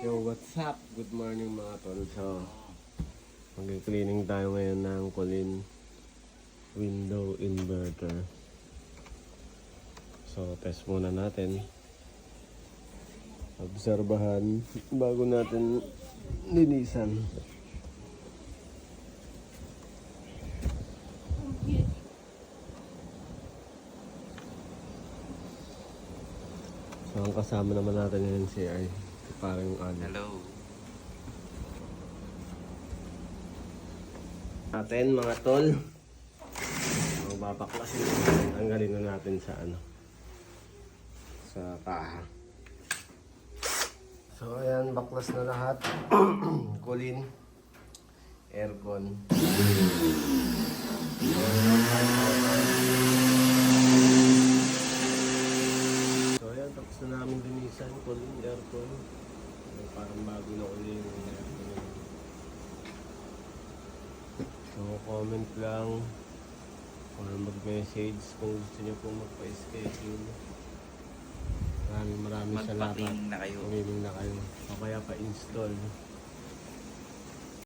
Yo, what's up? Good morning mga tol. So, mag-cleaning tayo ngayon ng Colin window inverter. So, test muna natin. Obserbahan bago natin linisan. So, ang kasama naman natin ngayon si parang Hello. Natin mga tol. Magpapaklasin. Tanggalin na natin sa sa kaha. So ayan, baklas na lahat. Colin, aircon. So ayan, tapos na namin linisan. Colin, aircon. Parang bago na uli yung aircon. So comment lang or mag-message kung gusto nyo pong magpa-schedule. Maraming salamat. Magpa-cleaning na kayo. Cleaning na kayo. O kaya pa-install.